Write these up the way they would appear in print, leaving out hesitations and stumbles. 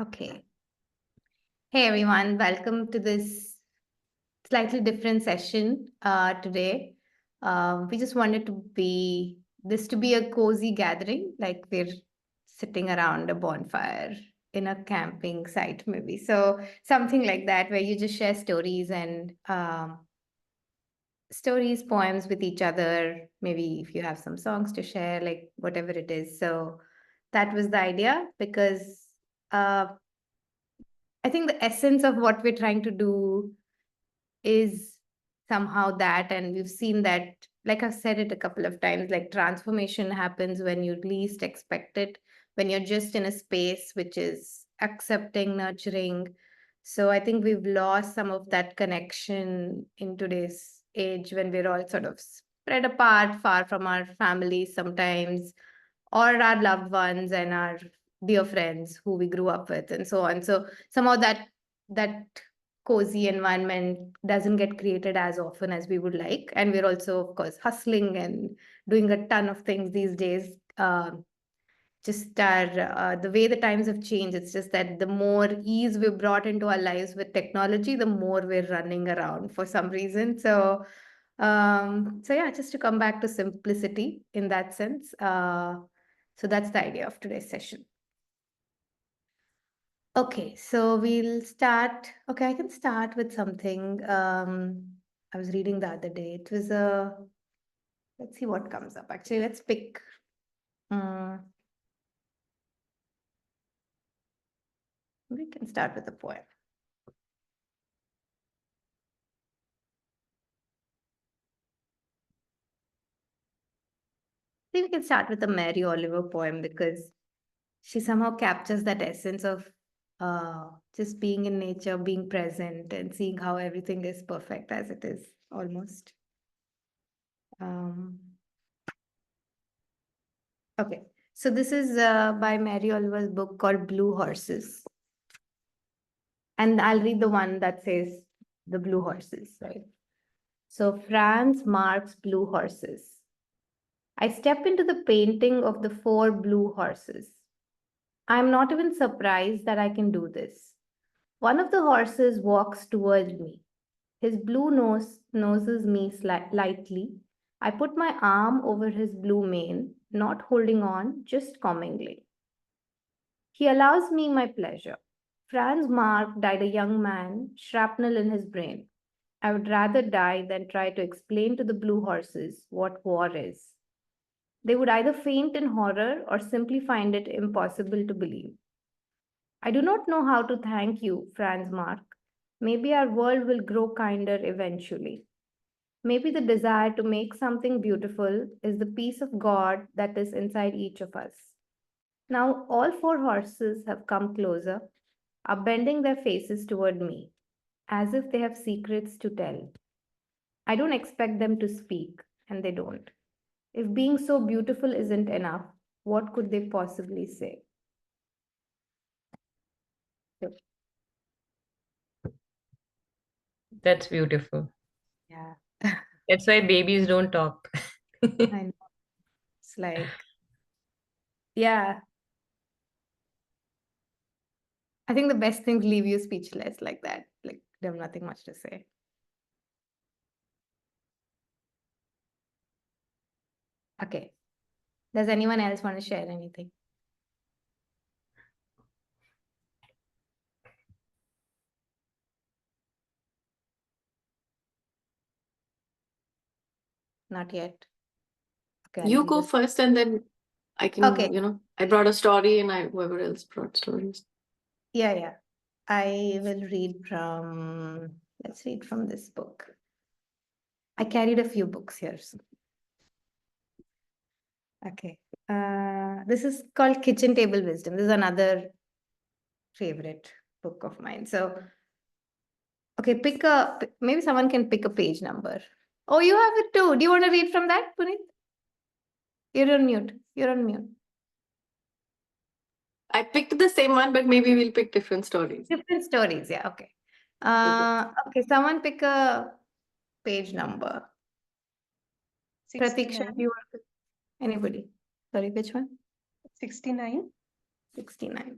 Okay. Hey everyone, welcome to this slightly different session today. We just wanted this to be a cozy gathering, like we're sitting around a bonfire in a camping site, maybe. So something like that, where you just share stories and stories, poems with each other. Maybe if you have some songs to share, like whatever it is. So that was the idea because. Uh, I think the essence of what we're trying to do is somehow that. And we've seen that, like I've said it a couple of times, like transformation happens when you least expect it, when you're just in a space which is accepting, nurturing. So I think we've lost some of that connection in today's age when we're all sort of spread apart, far from our families sometimes, or our loved ones and our dear friends who we grew up with and so on. So somehow that cozy environment doesn't get created as often as we would like. And we're also, of course, hustling and doing a ton of things these days. Just our the way the times have changed, it's just that the more ease we've brought into our lives with technology, the more we're running around for some reason. So yeah, just to come back to simplicity in that sense. So that's the idea of today's session. Okay, so we'll start. Okay, I can start with something. I was reading the other day. It was let's see what comes up. Actually, let's pick. We can start with a poem. I think we can start with a Mary Oliver poem because she somehow captures that essence of just being in nature, being present, and seeing how everything is perfect as it is almost. Um, okay, so this is by Mary Oliver's book called Blue Horses. And I'll read the one that says the blue horses, right? So, Franz Marc's Blue Horses. I step into the painting of the four blue horses. I am not even surprised that I can do this. One of the horses walks toward me. His blue nose noses me lightly. I put my arm over his blue mane, not holding on, just commingling. He allows me my pleasure. Franz Marc died a young man, shrapnel in his brain. I would rather die than try to explain to the blue horses what war is. They would either faint in horror or simply find it impossible to believe. I do not know how to thank you, Franz Marc. Maybe our world will grow kinder eventually. Maybe the desire to make something beautiful is the peace of God that is inside each of us. Now, all four horses have come closer, are bending their faces toward me, as if they have secrets to tell. I don't expect them to speak, and they don't. If being so beautiful isn't enough, what could they possibly say? That's beautiful. Yeah. That's why babies don't talk. I know. It's like, yeah, I think the best things leave you speechless like that. Like, they have nothing much to say. Okay. Does anyone else want to share anything? Not yet. Okay, I'll You read go it. first and then I Okay. can, I brought a story and whoever else brought stories. Yeah. I will read from, let's read from this book. I carried a few books here. Okay. This is called Kitchen Table Wisdom. This is another favorite book of mine. So, okay, maybe someone can pick a page number. Oh, you have it too. Do you want to read from that, Puneet? You're on mute. You're on mute. I picked the same one, but maybe we'll pick different stories. Different stories. Yeah. Okay. Okay. Someone pick a page number. Pratiksha, 69. do you want to? Anybody? Sorry, which one? 69. 69.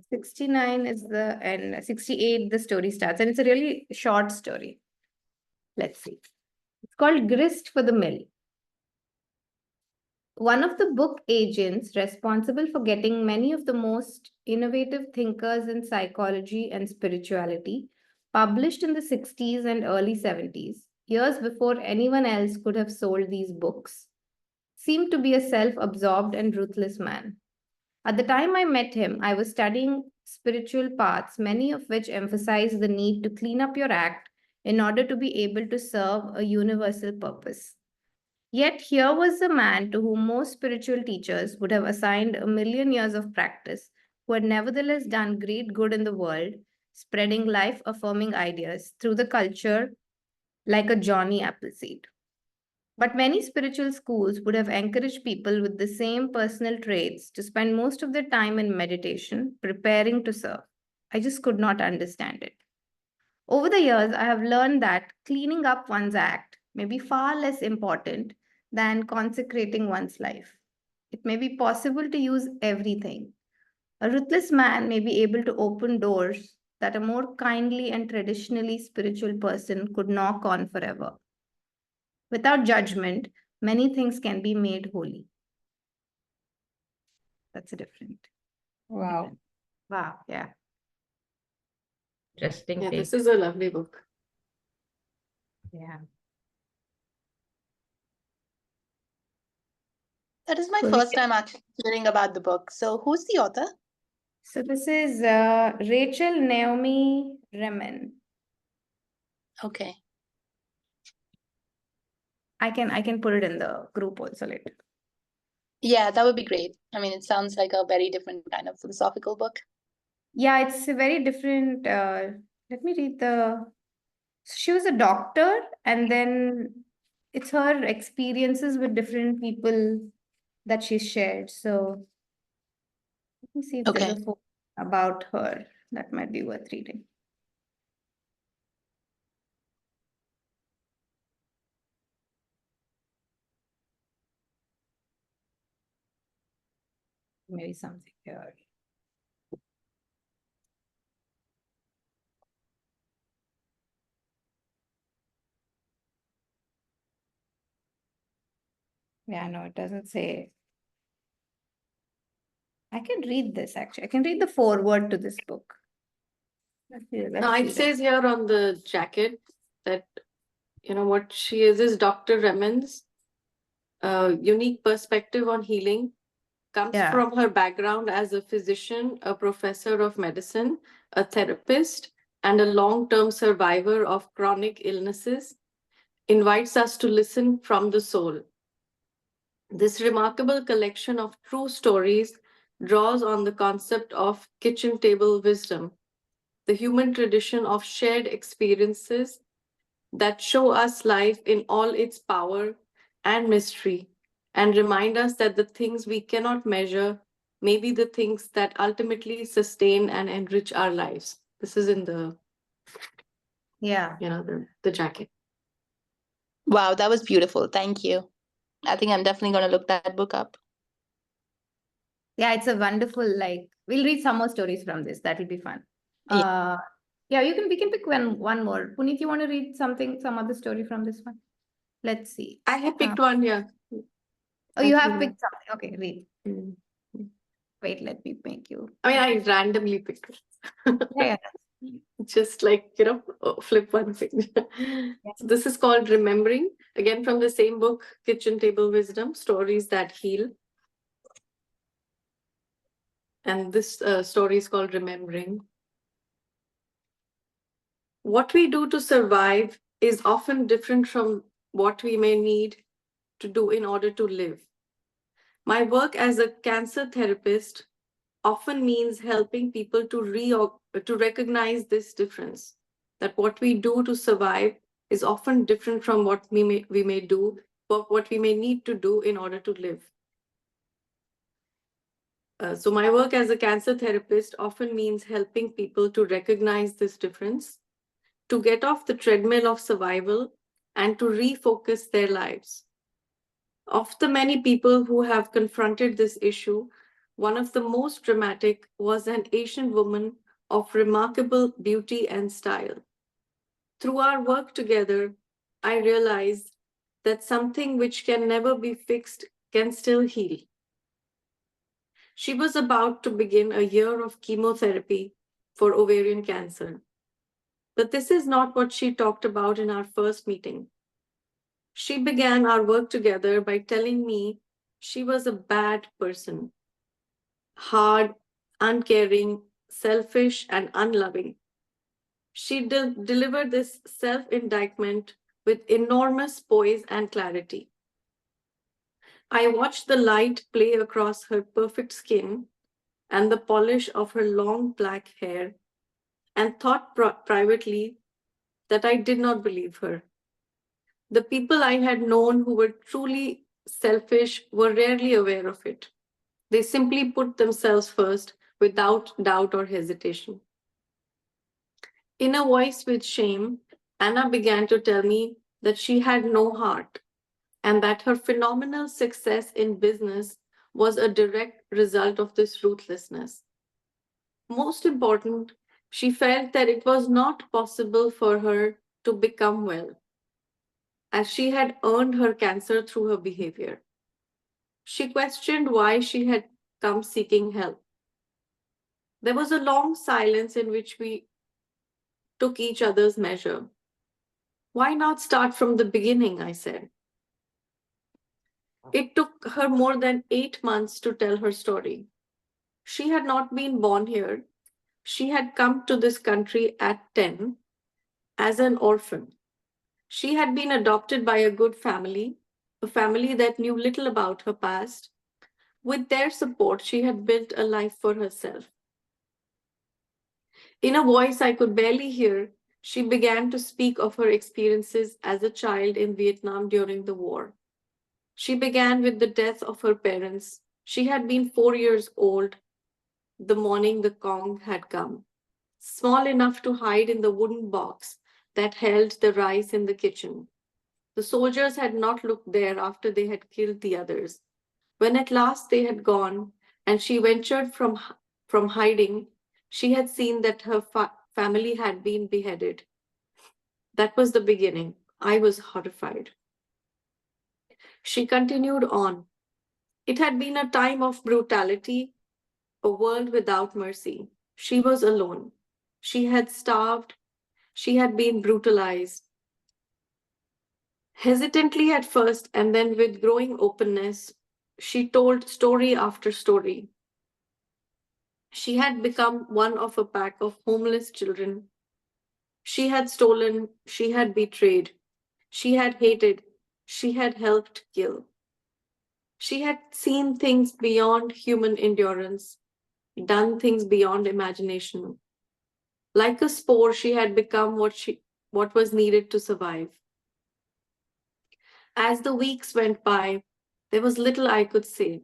69 is the end. 68, the story starts, and it's a really short story. Let's see. It's called Grist for the Mill. One of the book agents responsible for getting many of the most innovative thinkers in psychology and spirituality published in the 60s and early 70s, years before anyone else could have sold these books, seemed to be a self-absorbed and ruthless man. At the time I met him, I was studying spiritual paths, many of which emphasize the need to clean up your act in order to be able to serve a universal purpose. Yet here was a man to whom most spiritual teachers would have assigned a million years of practice, who had nevertheless done great good in the world, spreading life affirming ideas through the culture like a Johnny Appleseed. But many spiritual schools would have encouraged people with the same personal traits to spend most of their time in meditation, preparing to serve. I just could not understand it. Over the years, I have learned that cleaning up one's act may be far less important than consecrating one's life. It may be possible to use everything. A ruthless man may be able to open doors that a more kindly and traditionally spiritual person could knock on forever. Without judgment, many things can be made holy. That's a different. Wow. Wow, yeah. Interesting Yeah, take. this is a lovely book. Yeah. That is my So first time actually hearing about the book. So who's the author? So this is Rachel Naomi Remen. Okay. I can put it in the group also later. Yeah, that would be great. I mean, it sounds like a very different kind of philosophical book. Yeah, it's a very different. Let me read the. She was a doctor, and then it's her experiences with different people that she shared. So let me see if there's Okay. a photo about her that might be worth reading. Maybe something here. Yeah, no, it doesn't say. I can read this actually. I can read the foreword to this book. Let's see, let's Now, see it that. says here on the jacket that, what she is Dr. Remen's unique perspective on healing comes Yeah. from her background as a physician, a professor of medicine, a therapist, and a long-term survivor of chronic illnesses, invites us to listen from the soul. This remarkable collection of true stories draws on the concept of kitchen table wisdom, the human tradition of shared experiences that show us life in all its power and mystery, and remind us that the things we cannot measure may be the things that ultimately sustain and enrich our lives. This is in the, Yeah. the jacket. Wow, that was beautiful. Thank you. I think I'm definitely going to look that book up. Yeah, it's a wonderful, we'll read some more stories from this. That'll be fun. Yeah. Yeah, we can pick one more. Puneet, you want to read some other story from this one? Let's see. I have picked one, yeah. Oh, you have Yeah. picked something. Okay, read. Mm. Wait, let me make you. I mean, I randomly picked it. Yeah, Just flip one thing. So this is called Remembering, again from the same book, Kitchen Table Wisdom, Stories That Heal. And this story is called Remembering. What we do to survive is often different from what we may need to do in order to live. My work as a cancer therapist often means helping people to recognize this difference, that what we do to survive is often different from what we may do, but what we may need to do in order to live. So my work as a cancer therapist often means helping people to recognize this difference, to get off the treadmill of survival, and to refocus their lives. Of the many people who have confronted this issue, One of the most dramatic was an Asian woman of remarkable beauty and style. Through our work together, I realized that something which can never be fixed can still heal. She was about to begin a year of chemotherapy for ovarian cancer. But this is not what she talked about in our first meeting. She began our work together by telling me she was a bad person, hard, uncaring, selfish, and unloving. She delivered this self indictment with enormous poise and clarity. I watched the light play across her perfect skin and the polish of her long black hair and thought privately that I did not believe her. The people I had known who were truly selfish were rarely aware of it. They simply put themselves first without doubt or hesitation. In a voice with shame, Anna began to tell me that she had no heart and that her phenomenal success in business was a direct result of this ruthlessness. Most important, she felt that it was not possible for her to become well, as she had earned her cancer through her behavior. She questioned why she had come seeking help. There was a long silence in which we took each other's measure. Why not start from the beginning? I said. It took her more than 8 months to tell her story. She had not been born here. She had come to this country at 10 as an orphan. She had been adopted by a good family, a family that knew little about her past. With their support, she had built a life for herself. In a voice I could barely hear, she began to speak of her experiences as a child in Vietnam during the war. She began with the death of her parents. She had been 4 years old the morning the Kong had come, small enough to hide in the wooden box that held the rice in the kitchen. The soldiers had not looked there after they had killed the others. When at last they had gone and she ventured from hiding, she had seen that her family had been beheaded. That was the beginning. I was horrified. She continued on. It had been a time of brutality, a world without mercy. She was alone. She had starved. She had been brutalized. Hesitantly at first, and then with growing openness, she told story after story. She had become one of a pack of homeless children. She had stolen, she had betrayed, she had hated, she had helped kill. She had seen things beyond human endurance, done things beyond imagination. Like a spore, she had become what was needed to survive. As the weeks went by, there was little I could say.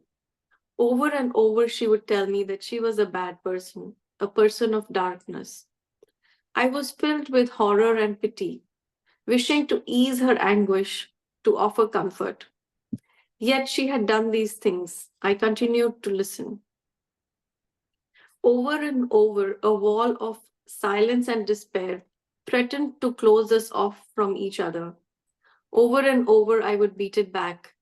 Over and over, she would tell me that she was a bad person, a person of darkness. I was filled with horror and pity, wishing to ease her anguish, to offer comfort. Yet she had done these things. I continued to listen. Over and over, a wall of silence and despair threatened to close us off from each other. Over and over, I would beat it back,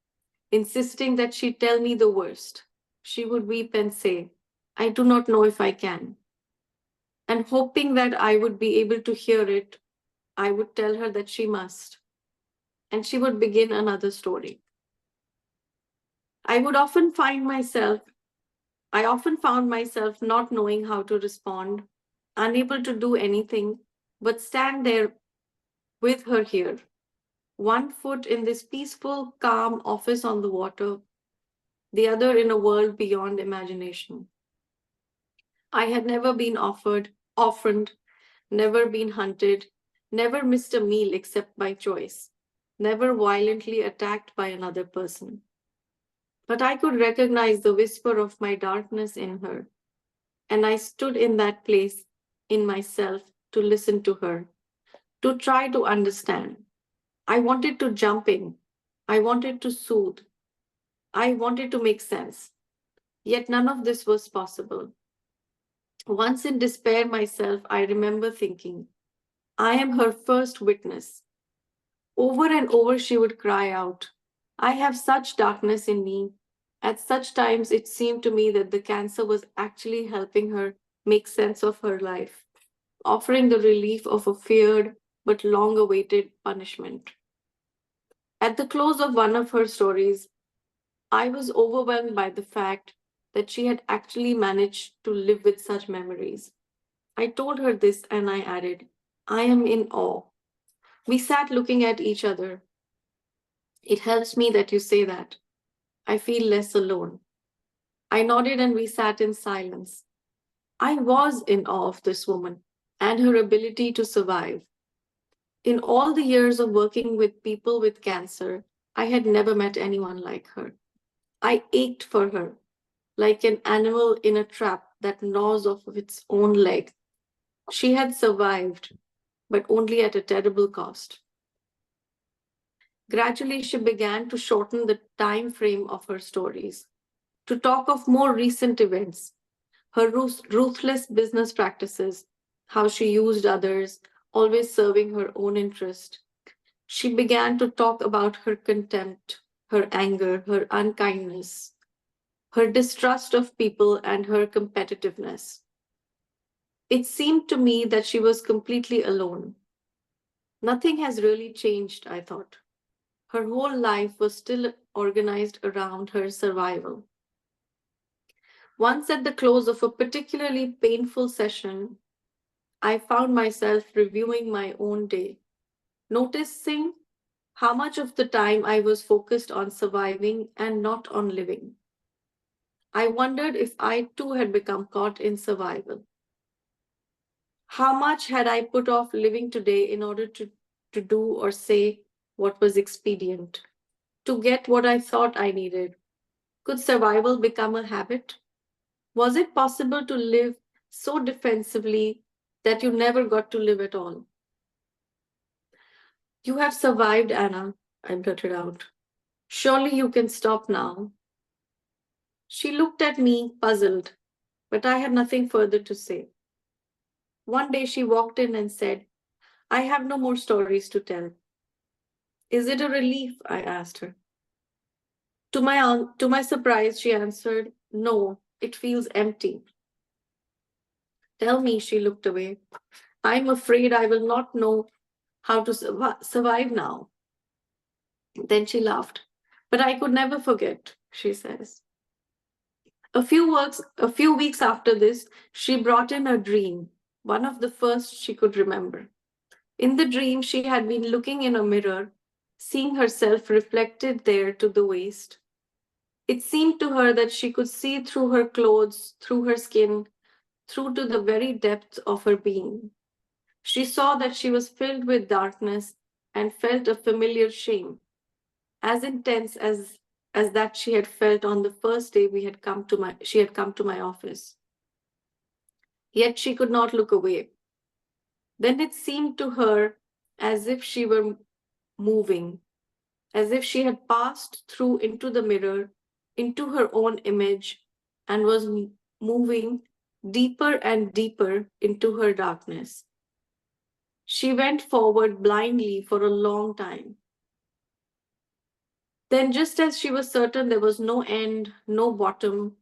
insisting that she tell me the worst. She would weep and say, I do not know if I can. And hoping that I would be able to hear it, I would tell her that she must. And she would begin another story. I often found myself not knowing how to respond, unable to do anything, but stand there with her here, one foot in this peaceful, calm office on the water, the other in a world beyond imagination. I had never been orphaned, never been hunted, never missed a meal except by choice, never violently attacked by another person. But I could recognize the whisper of my darkness in her, and I stood in that place in myself to listen to her, to try to understand. I wanted to jump in. I wanted to soothe. I wanted to make sense. Yet none of this was possible. Once in despair myself, I remember thinking, I am her first witness. Over and over she would cry out, I have such darkness in me. At such times, it seemed to me that the cancer was actually helping her make sense of her life, offering the relief of a feared but long awaited punishment. At the close of one of her stories, I was overwhelmed by the fact that she had actually managed to live with such memories. I told her this and I added, I am in awe. We sat looking at each other. It helps me that you say that. I feel less alone. I nodded and we sat in silence. I was in awe of this woman and her ability to survive. In all the years of working with people with cancer, I had never met anyone like her. I ached for her, like an animal in a trap that gnaws off of its own leg. She had survived, but only at a terrible cost. Gradually, she began to shorten the time frame of her stories, to talk of more recent events, her ruthless business practices, how she used others, always serving her own interest. She began to talk about her contempt, her anger, her unkindness, her distrust of people, and her competitiveness. It seemed to me that she was completely alone. Nothing has really changed, I thought. Her whole life was still organized around her survival. Once at the close of a particularly painful session, I found myself reviewing my own day, noticing how much of the time I was focused on surviving and not on living. I wondered if I too had become caught in survival. How much had I put off living today in order to do or say what was expedient, to get what I thought I needed? Could survival become a habit? Was it possible to live so defensively that you never got to live at all? You have survived, Anna, I blurted out. Surely you can stop now. She looked at me, puzzled, but I had nothing further to say. One day she walked in and said, I have no more stories to tell. Is it a relief? I asked her. To my surprise, she answered, no, it feels empty. Tell me, she looked away. I'm afraid I will not know how to survive now. Then she laughed. But I could never forget, she says. A few weeks after this, she brought in a dream, one of the first she could remember. In the dream, she had been looking in a mirror, seeing herself reflected there to the waist. It seemed to her that she could see through her clothes, through her skin, through to the very depths of her being. She saw that she was filled with darkness and felt a familiar shame, as intense as that she had felt on the first day she had come to my office. Yet she could not look away. Then it seemed to her as if she were moving, as if she had passed through into the mirror, into her own image, and was moving deeper and deeper into her darkness. She went forward blindly for a long time. Then, just as she was certain there was no end, no bottom,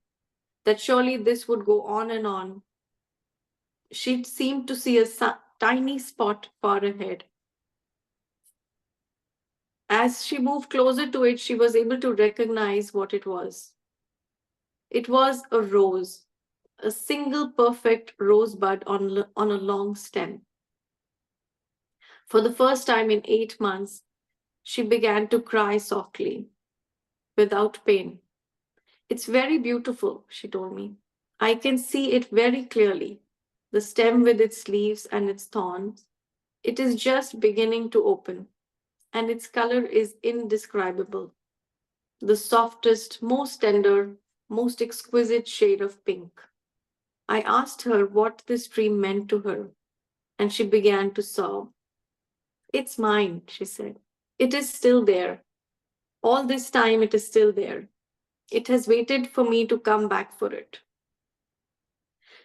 that surely this would go on and on, she seemed to see a tiny spot far ahead. As she moved closer to it, she was able to recognize what it was. It was a rose, a single perfect rosebud on a long stem. For the first time in 8 months, she began to cry softly, without pain. It's very beautiful, she told me. I can see it very clearly, the stem with its leaves and its thorns. It is just beginning to open, and its color is indescribable. The softest, most tender, most exquisite shade of pink. I asked her what this dream meant to her, and she began to sob. It's mine, she said. It is still there. All this time, it is still there. It has waited for me to come back for it.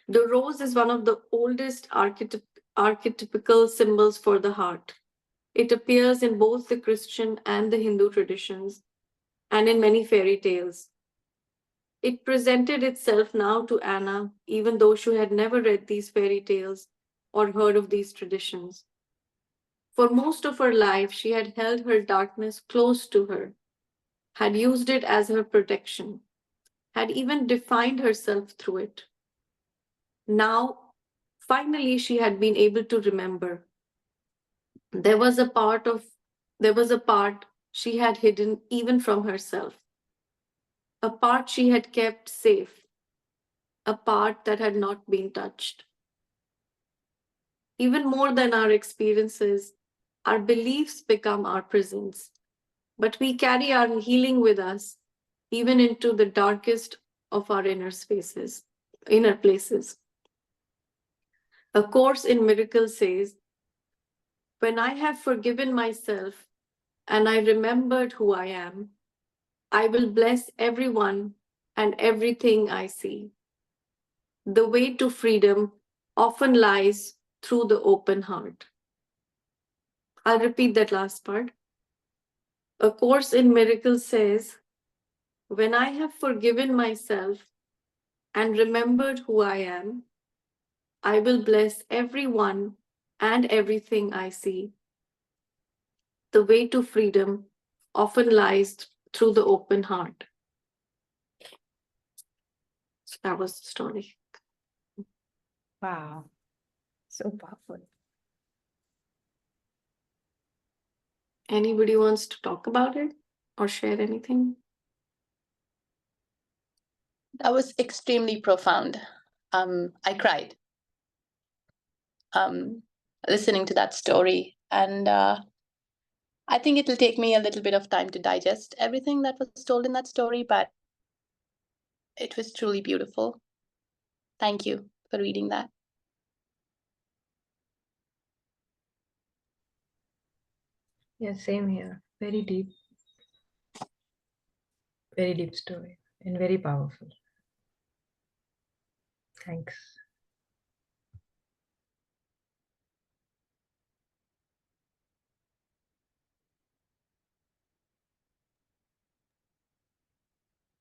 The rose is one of the oldest archetypical symbols for the heart. It appears in both the Christian and the Hindu traditions and in many fairy tales. It presented itself now to Anna, even though she had never read these fairy tales or heard of these traditions. For most of her life, she had held her darkness close to her, had used it as her protection, had even defined herself through it. Now, finally, she had been able to remember. There was a part she had hidden even from herself, a part she had kept safe, a part that had not been touched. Even more than our experiences, our beliefs become our prisons, but we carry our healing with us, even into the darkest of our inner places. A Course in Miracles says, when I have forgiven myself and I remembered who I am, I will bless everyone and everything I see. The way to freedom often lies through the open heart. I'll repeat that last part. A Course in Miracles says, when I have forgiven myself and remembered who I am, I will bless everyone and everything I see. The way to freedom often lies through the open heart. So that was the story. Wow. So powerful. Anybody wants to talk about it or share anything? That was extremely profound. I cried listening to that story. And I think it'll take me a little bit of time to digest everything that was told in that story, but it was truly beautiful. Thank you for reading that. Yeah, same here. Very deep story, and very powerful. Thanks.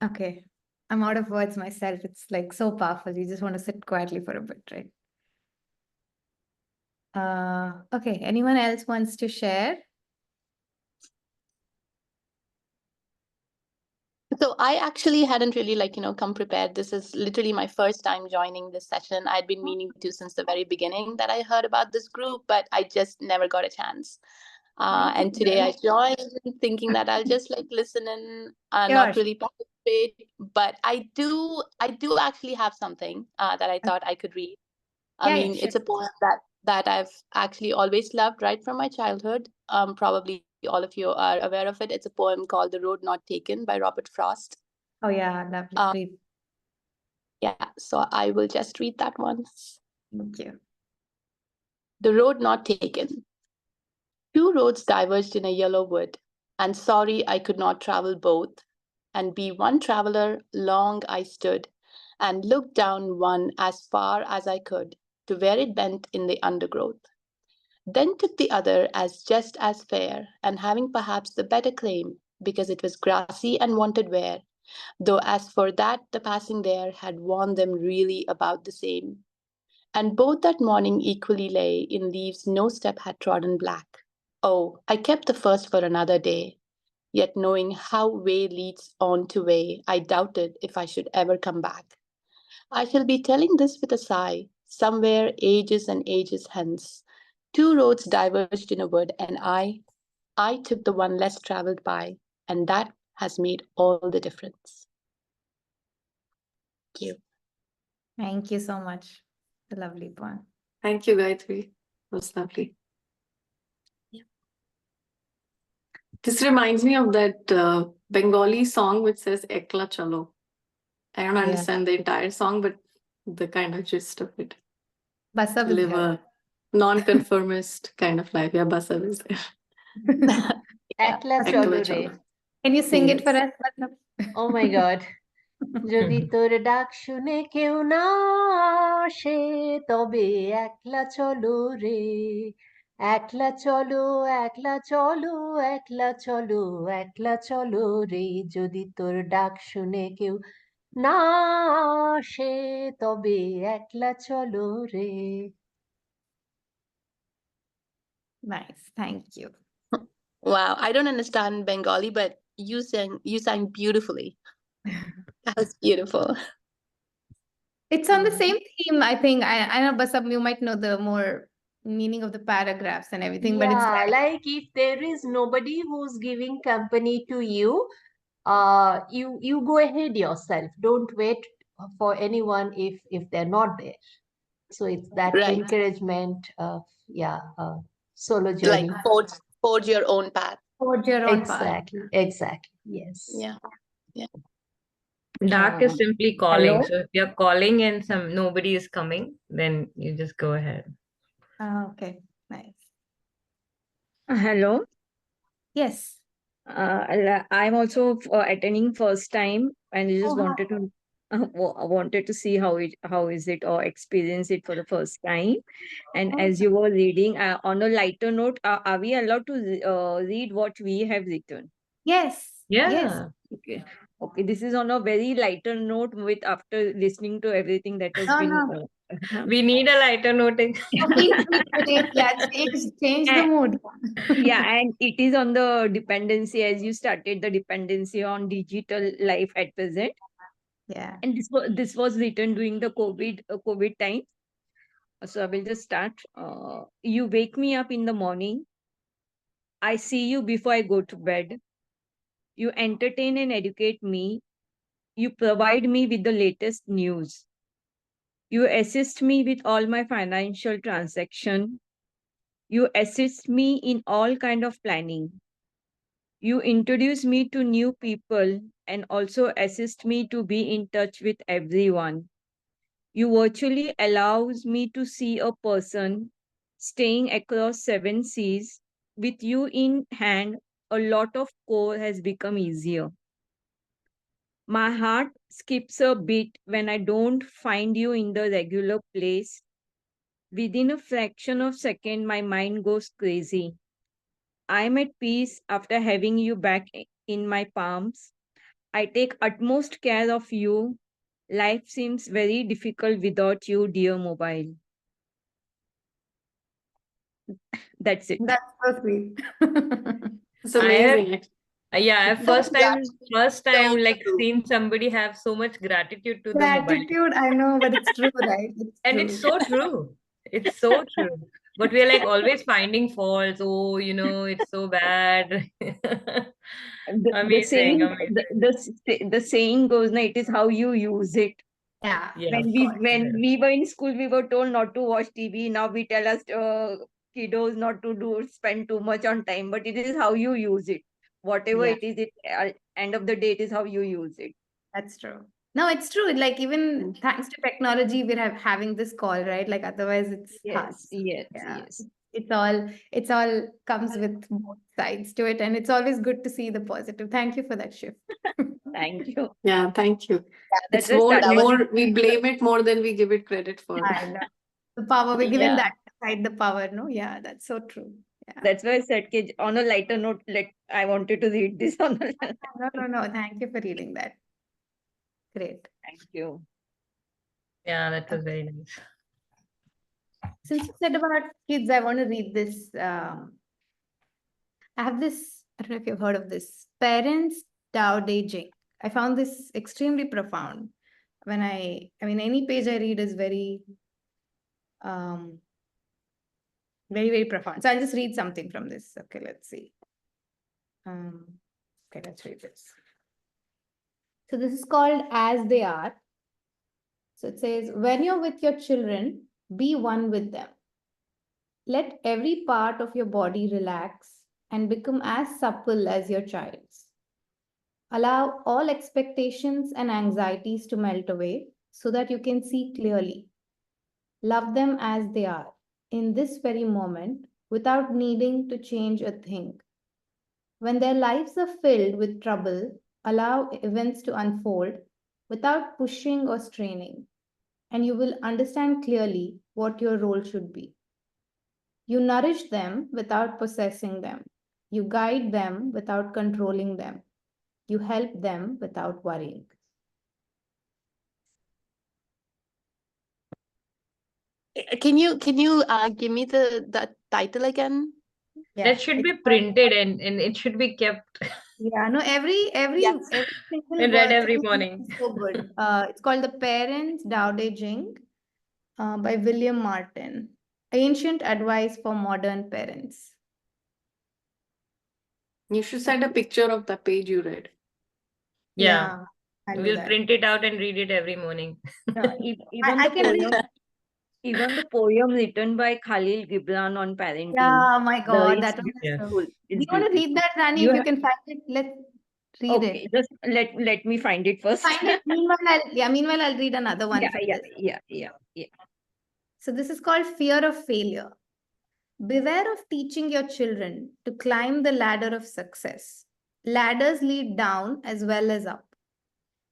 Okay. I'm out of words myself. It's like so powerful. You just want to sit quietly for a bit, right? Okay. Anyone else wants to share? So I actually hadn't really come prepared. This is literally my first time joining this session. I'd been meaning to since the very beginning that I heard about this group, but I just never got a chance. And today I joined thinking that I'll just listen in, not Sure. really participate, but I do actually have something that I thought I could read. Yeah, I mean, sure. it's a poem that I've actually always loved right from my childhood. Probably all of you are aware of it. It's a poem called "The Road Not Taken" by Robert Frost. Oh, yeah. Lovely. Um, Please. Yeah, so I will just read that one. Thank you. The Road Not Taken. Two roads diverged in a yellow wood, and sorry I could not travel both. And be one traveler, long I stood, and looked down one as far as I could, to where it bent in the undergrowth. Then took the other as just as fair, and having perhaps the better claim, because it was grassy and wanted wear, though as for that the passing there had warned them really about the same. And both that morning equally lay in leaves no step had trodden black. Oh, I kept the first for another day, yet knowing how way leads on to way, I doubted if I should ever come back. I shall be telling this with a sigh, somewhere ages and ages hence. Two roads diverged in a wood, and I took the one less traveled by, and that has made all the difference. Thank you. Thank you so much. A lovely poem. Thank you, Gayatri. It was lovely. Yeah. This reminds me of that Bengali song which says Ekla Chalo. I don't understand the entire song, but the kind of gist of it. Basa To live a non-conformist kind of life. Yeah, Basa is there. Ekla Ekla Cholo Chalo. Can you sing it for Yes. us, Basa? Oh my God. যদি তোর ডাক শুনে কেউ না আসে তবে একলা চলো রে, একলা চলো, একলা চলো, একলা চলো, একলা চলো রে, যদি তোর ডাক শুনে কেউ না আসে তবে একলা চলো রে। Nice. Thank you. Wow, I don't understand Bengali, but you sang beautifully. That was beautiful. It's on the Mm. same theme, I think. I know, but some you might know the more meaning of the paragraphs and everything, but it's Yeah, like, like if there is nobody who's giving company to you, you go ahead yourself. Don't wait for anyone if they're not there. So it's that Right. encouragement of, yeah, solo Like journey. forge your own path. forge your own path. Exactly, exactly. Yes. Yeah. Dark is simply calling. Hello? So if you're calling and nobody is coming, then you just go ahead. Okay, nice. Hello. Yes. I'm also attending first time, and I just Oh, hi. wanted to wanted to see how is it or experience it for the first time. And as Okay. you were reading, on a lighter note, are we allowed to read what we have written? Yes. Yes. Yeah. Okay. Okay. This is on a very lighter note with after listening to everything that has No, been. no. We need a lighter noting. So feel free to change, yeah, change the And- mood. yeah, and it is on the dependency as you started the dependency on digital life at present. Yeah. And this was written during the COVID time. So I will just start. You wake me up in the morning. I see you before I go to bed. You entertain and educate me. You provide me with the latest news. You assist me with all my financial transaction. You assist me in all kind of planning. You introduce me to new people and also assist me to be in touch with everyone. You virtually allows me to see a person staying across 7 seas. With you in hand, a lot of core has become easier. My heart skips a beat when I don't find you in the regular place. Within a fraction of second, my mind goes crazy. I'm at peace after having you back in my palms. I take utmost care of you. Life seems very difficult without you, dear mobile. That's it. That's so sweet. It's I have- amazing. Yeah, first time So like true. seeing somebody have so much gratitude to the mobile. Gratitude, I know, but it's true, right? It's And true. it's so true. It's so true. But we're like always finding faults. Oh, it's so bad. The Amazing, saying amazing. the saying goes, na, it is how you use it. Yeah. Yeah, When of we course, when yeah. we were in school, we were told not to watch TV. Now we tell us kiddos not to spend too much on time. But it is how you use it. Whatever Yeah. it is, end of the day, it is how you use it. That's true. No, it's true. Like even thanks to technology, we're having this call, right? Like otherwise it's hard. Yes, Yeah. yes. It's all comes with both sides to it. And it's always good to see the positive. Thank you for that shift. Thank you. Yeah, thank you. That's It's why more we blame it more than we give it credit for. I know. The power, we're giving Yeah. that side the power, no? Yeah, that's so true. Yeah. That's why I said, on a lighter note, I wanted to read this on a No. Thank you for reading that. Great. Thank you. Yeah, that was very nice. Since you said about kids, I want to read this. I have this, I don't know if you've heard of this, Parents Tao Te Ching. I found this extremely profound. Any page I read is very, very profound. So I'll just read something from this. Okay, let's see. Okay, let's read this. So this is called As They Are. So it says, when you're with your children, be one with them. Let every part of your body relax and become as supple as your child's. Allow all expectations and anxieties to melt away so that you can see clearly. Love them as they are in this very moment without needing to change a thing. When their lives are filled with trouble, Allow events to unfold without pushing or straining, and you will understand clearly what your role should be. You nourish them without possessing them. You guide them without controlling them. You help them without worrying. Can you give me the title again? Yeah, That should it's be printed and it should be kept yeah, no, every Yes. every single and read word every is morning. so good. It's called The Parents Tao Te Ching by William Martin. Ancient advice for modern parents. You should send a picture of the page you read. Yeah. I'll do We'll that. print it out and read it every morning. Even I the can read. poem, even the poem written by Khalil Gibran on parenting. Yeah, my the God, is that one is Yeah. so. beautiful. Do Is you want to beautiful. read that, Rani? You If you ha- can find it, let's read Okay, it. just let me find it first. Find it. Meanwhile, I'll read another one from this. Yeah. So this is called Fear of Failure. Beware of teaching your children to climb the ladder of success. Ladders lead down as well as up.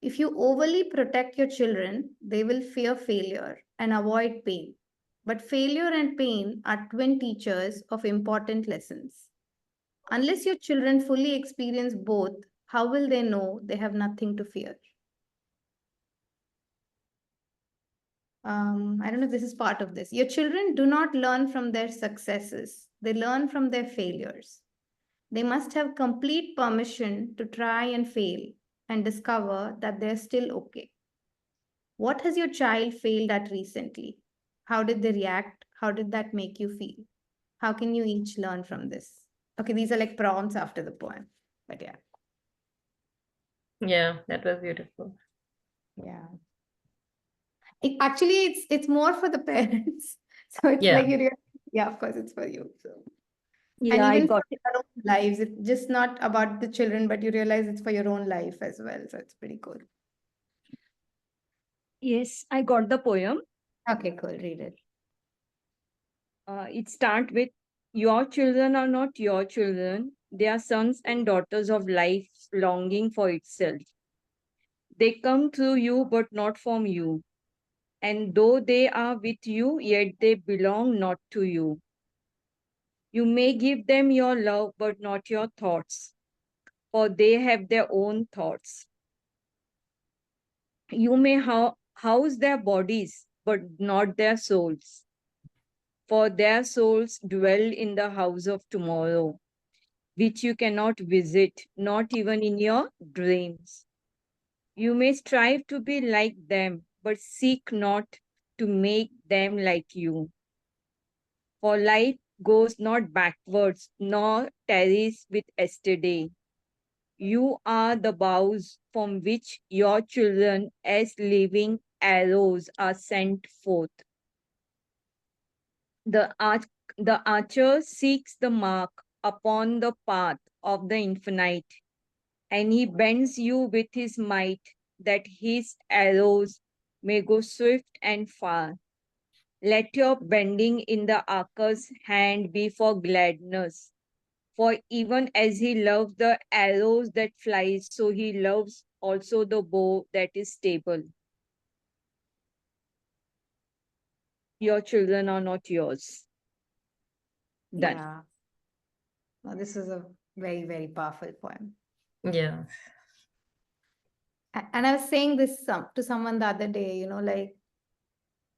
If you overly protect your children, they will fear failure and avoid pain. But failure and pain are twin teachers of important lessons. Unless your children fully experience both, how will they know they have nothing to fear? I don't know if this is part of this. Your children do not learn from their successes, they learn from their failures. They must have complete permission to try and fail and discover that they're still okay. What has your child failed at recently? How did they react? How did that make you feel? How can you each learn from this? Okay, these are like prompts after the poem. But yeah, Yeah, that was beautiful. yeah. It's more for the parents. So it's Yeah. like yeah, of course it's for you. So and Yeah, I even for got it. your own lives, it's just not about the children, but you realize it's for your own life as well. So it's pretty cool. Yes, I got the poem. Okay, cool. Read it. It starts with, your children are not your children. They are sons and daughters of life longing for itself. They come through you, but not from you. And though they are with you, yet they belong not to you. You may give them your love, but not your thoughts, for they have their own thoughts. You may house their bodies, but not their souls, for their souls dwell in the house of tomorrow, which you cannot visit, not even in your dreams. You may strive to be like them, but seek not to make them like you. For life goes not backwards, nor tarries with yesterday. You are the bows from which your children, as living arrows, are sent forth. The, arch- the archer seeks the mark upon the path of the infinite, and he bends you with his might, that his arrows may go swift and far. Let your bending in the archer's hand be for gladness. For even as he loves the arrows that fly, so he loves also the bow that is stable. Your children are not yours. Done. Yeah. Well, this is a very, very powerful poem. Yeah. And I was saying this to someone the other day, like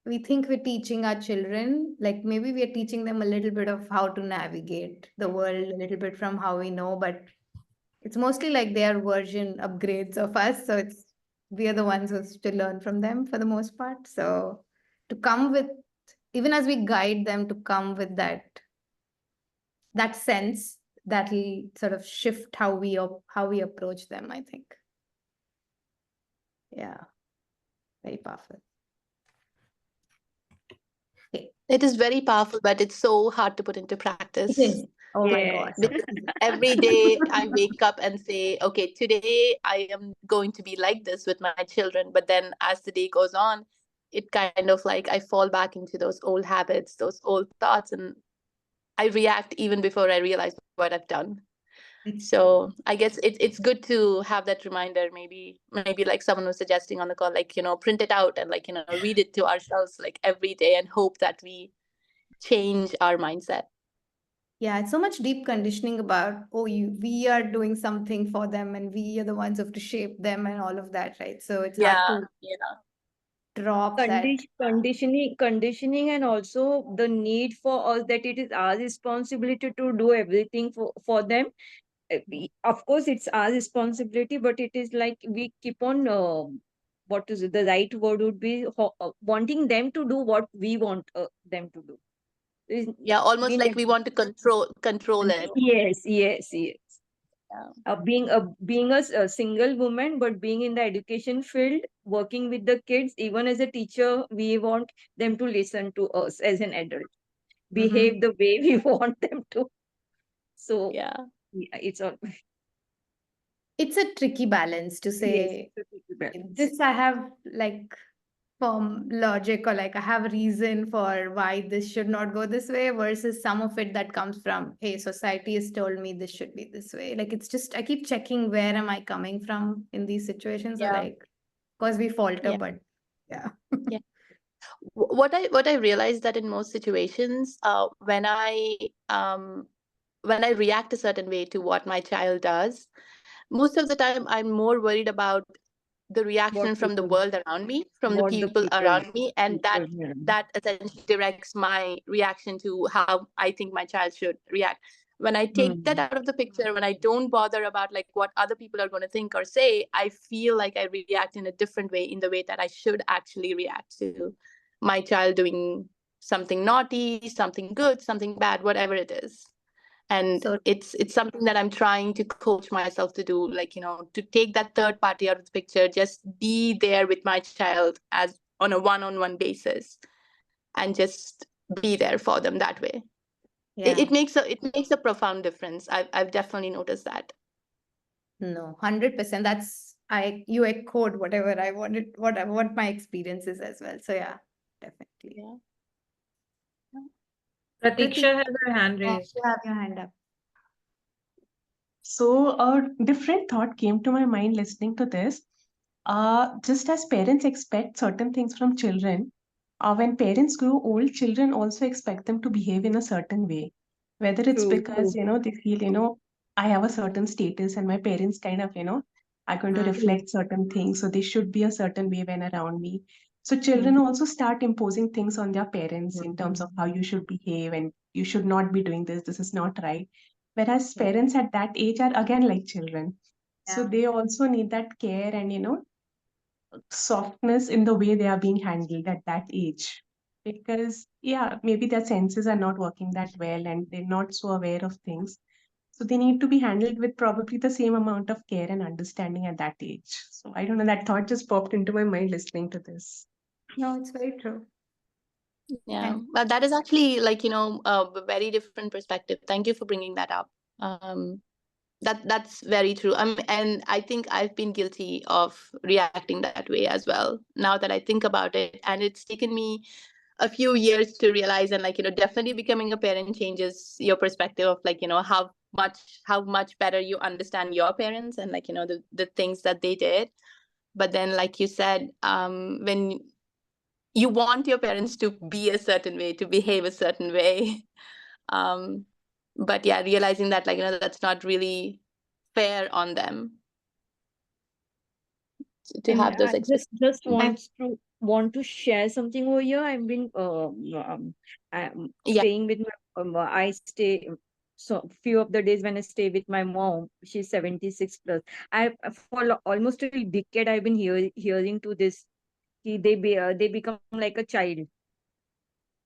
we think we're teaching our children, like maybe we are teaching them a little bit of how to navigate the world, a little bit from how we know, but it's mostly like their version upgrades of us. So we are the ones who still learn from them for the most part. So to come with, even as we guide them to come with that sense, that'll sort of shift how we approach them, I think. Yeah, very powerful. Okay. It is very powerful, but it's so hard to put into practice. It is. Oh my Yes. God. Because every day I wake up and say, okay, today I am going to be like this with my children. But then as the day goes on, it kind of like I fall back into those old habits, those old thoughts, and I react even before I realize what I've done. So I guess it's good to have that reminder. Maybe like someone was suggesting on the call, like, print it out and like, read it to ourselves like every day and hope that we change our mindset. Yeah, it's so much deep conditioning about, we are doing something for them and we are the ones who have to shape them and all of that, right? So it's hard to drop that. Conditioning, and also the need for us that it is our responsibility to do everything for them. Of course, it's our responsibility, but it is like we keep on, what is it? The right word would be wanting them to do what we want them to do. Yeah, almost like we want to control it. Yes. Yeah. Being a single woman, but being in the education field, working with the kids, even as a teacher, we want them to listen to us as an adult, behave the way we want them to. So Yeah. it's all. It's a tricky balance to say, this I have like firm logic, or like I have a reason for why this should not go this way, versus some of it that comes from, hey, society has told me this should be this way. Like, it's just, I keep checking where am I coming from in these situations. So Yeah. like, of course we falter, Yeah. but yeah. Yeah. What I realized that in most situations, when I react a certain way to what my child does, most of the time I'm more worried about the reaction from the world around me, from the people around me, and that essentially directs my reaction to how I think my child should react. When I take that out of the picture, when I don't bother about like what other people are going to think or say, I feel like I react in a different way, in the way that I should actually react to my child doing something naughty, something good, something bad, whatever it is. And So it's something that I'm trying to coach myself to do, like, to take that third party out of the picture, just be there with my child as on a one-on-one basis, and just be there for them that way. yeah, It makes a profound difference. I've definitely noticed that. no, 100%. You echoed whatever I wanted, what my experience is as well. So yeah, definitely. Yeah. Pratiksha has her hand raised. You have your hand up. So a different thought came to my mind listening to this. Just as parents expect certain things from children, when parents grow old, children also expect them to behave in a certain way. Whether it's because, they feel, I have a certain status and my parents kind of, are going to reflect certain things. So they should be a certain way when around me. So children also start imposing things on their parents in terms of how you should behave and you should not be doing this. This is not right. Whereas parents at that age are again like children. So Yeah. they also need that care and, softness in the way they are being handled at that age. Because, yeah, maybe their senses are not working that well and they're not so aware of things. So they need to be handled with probably the same amount of care and understanding at that age. So I don't know, that thought just popped into my mind listening to this. No, it's very true. Yeah, And well, that is actually like, a very different perspective. Thank you for bringing that up. That's very true. And I think I've been guilty of reacting that way as well. Now that I think about it, and it's taken me a few years to realize, and like, definitely becoming a parent changes your perspective of like, how much better you understand your parents and like, the things that they did. But then, like you said, when you want your parents to be a certain way, to behave a certain way. But yeah, realizing that like, that's not really fair on them to have those I just expectations. want to share something over here. I've been I'm Yeah. staying with my I stay so few of the days when I stay with my mom. She's 76 plus. I for almost a decade I've been hearing to this. They become like a child